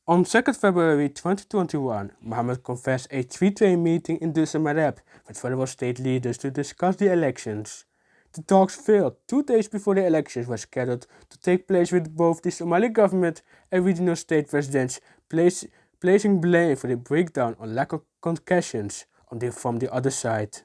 On 2nd February 2021, Mohammed confessed a three-way meeting in Dis with federal state leaders to discuss the elections. The talks failed 2 days before the elections were scheduled to take place, with both the Somali government and regional state presidents placing blame for the breakdown on lack of concessions from the other side.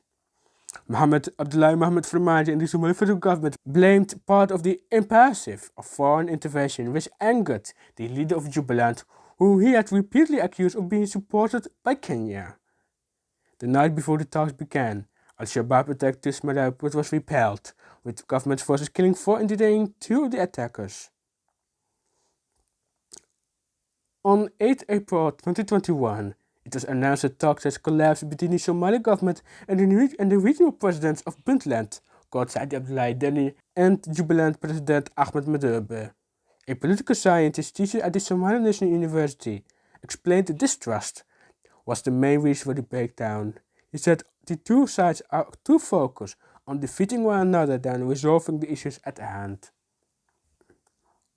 Abdullahi Mohammed Farmaajo and the Somali federal government blamed part of the impasse of foreign intervention, which angered the leader of Jubaland, who he had repeatedly accused of being supported by Kenya. The night before the talks began, Al-Shabaab attacked Tismarab, but was repelled, with government forces killing 4 and detaining 2 of the attackers. On 8 April 2021, it was announced that talks had collapsed between the Somali government and the regional presidents of Puntland, called Saadi Abdullahi Deni, and Jubaland President Ahmed Madurbe. A political scientist teacher at the Somali National University explained that distrust was the main reason for the breakdown. He said the two sides are too focused on defeating one another than resolving the issues at hand.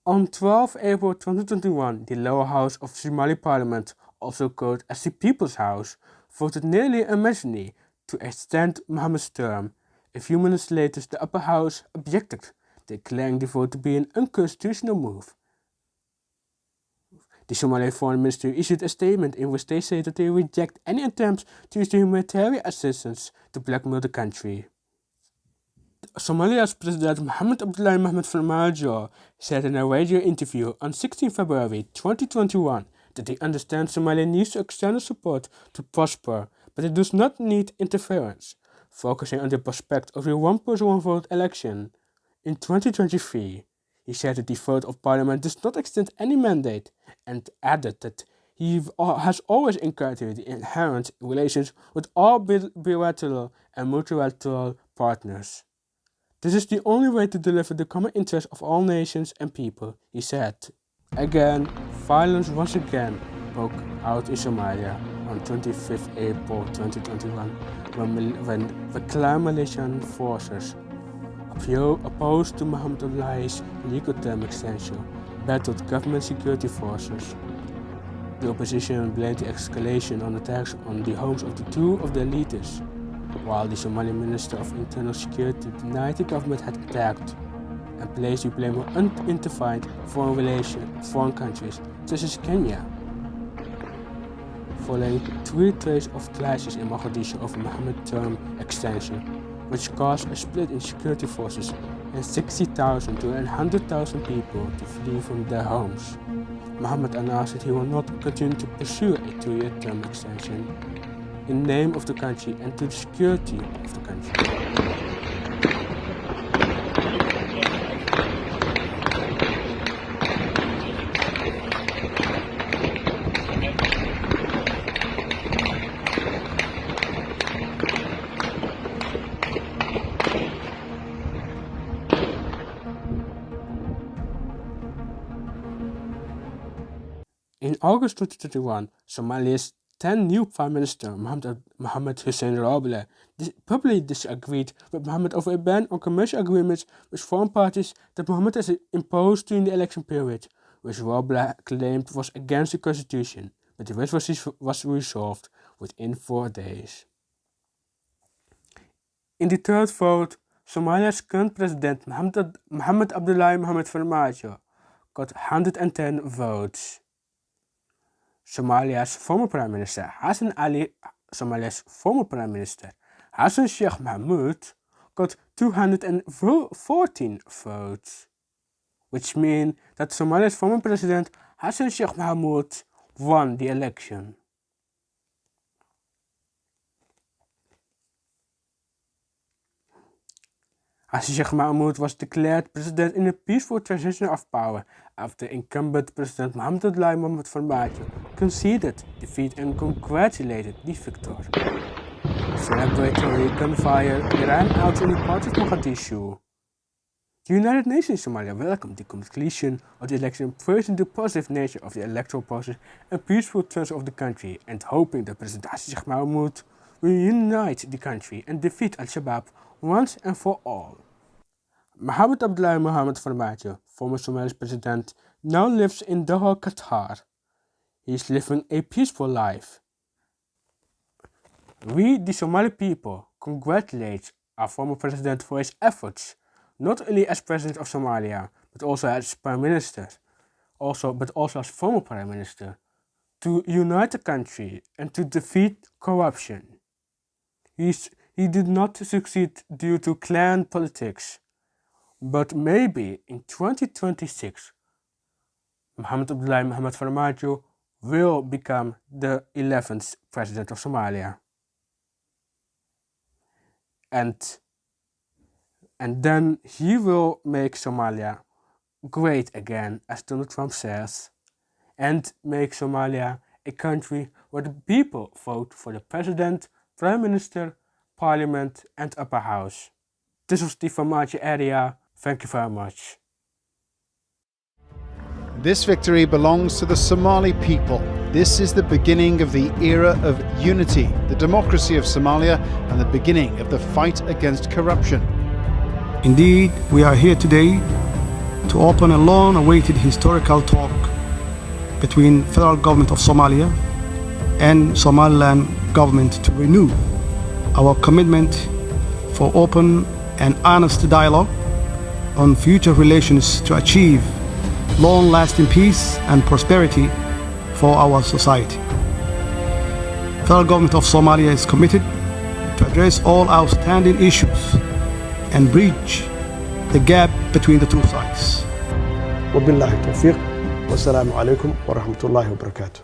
On 12 April 2021, the lower house of Somali Parliament, also called as the People's House, voted nearly unanimously to extend Mohammed's term. A few minutes later, the upper house objected, declaring the vote to be an unconstitutional move. The Somali foreign ministry issued a statement in which they say that they reject any attempts to use humanitarian assistance to blackmail the country. Somalia's President Mohammed Abdullahi Mohammed Farmaajo said in a radio interview on 16 February 2021 that he understands Somalia needs external support to prosper, but it does not need interference, focusing on the prospect of a one-person one-vote election. In 2023, he said that the vote of parliament does not extend any mandate, and added that he has always encouraged the inherent relations with all bilateral and multilateral partners. This is the only way to deliver the common interest of all nations and people, he said. Again, violence once again broke out in Somalia on 25 April 2021 when the clan Malaysian forces, opposed to Mohammed Abdullahi's legal term extension, battled government security forces. The opposition blamed the escalation on attacks on the homes of the 2 of their leaders, while the Somali Minister of Internal Security denied the government had attacked and placed the blame on unintervened foreign countries such as Kenya. Following 3 days of clashes in Mogadishu over Mohammed's term extension, which caused a split in security forces and 60,000 to 100,000 people to flee from their homes, Mohammed announced that he will not continue to pursue a 2-year term extension in the name of the country and to the security of the country. In August 2021, Somalia's 10th new Prime Minister, Mohamed Hussein Roble, publicly disagreed with Mohammed over a ban on commercial agreements with foreign parties that Mohammed has imposed during the election period, which Roble claimed was against the constitution, but the rest was resolved within 4 days. In the third vote, Somalia's current president, Mohammed Abdullahi Mohammed Farmaajo, got 110 votes. Somalia's former Prime Minister Hassan Sheikh Mohamud got 214 votes, which means that Somalia's former President Hassan Sheikh Mohamud won the election. Hassan Sheikh Mohamud was declared president in a peaceful transition of power after incumbent President Mohammed Abdullahi Mohammed Farmaajo conceded defeat and congratulated the victor. Celebratory gunfire ran out in the part of Mogadishu. The United Nations in Somalia welcomed the completion of the election, praising the positive nature of the electoral process and peaceful transfer of the country, and hoping that President Hassan Sheikh Mohamud will unite the country and defeat Al-Shabaab once and for all. Mohammed Abdullahi Mohammed Farmaajo, former Somali president, now lives in Doha, Qatar. He is living a peaceful life. We, the Somali people, congratulate our former president for his efforts, not only as president of Somalia, but also as prime minister, but also as former prime minister, to unite the country and to defeat corruption. He did not succeed due to clan politics, but maybe in 2026, Mohamed Farmaajo will become the 11th president of Somalia. And then he will make Somalia great again, as Donald Trump says, and make Somalia a country where the people vote for the president, prime minister, parliament and upper house. This was the Farmaajo area. Thank you very much. This victory belongs to the Somali people. This is the beginning of the era of unity, the democracy of Somalia, and the beginning of the fight against corruption. Indeed, we are here today to open a long-awaited historical talk between Federal Government of Somalia and Somaliland government to renew our commitment for open and honest dialogue on future relations to achieve long-lasting peace and prosperity for our society. Federal Government of Somalia is committed to address all outstanding issues and bridge the gap between the two sides. وبالله التوفيق والسلام عليكم ورحمة الله وبركاته.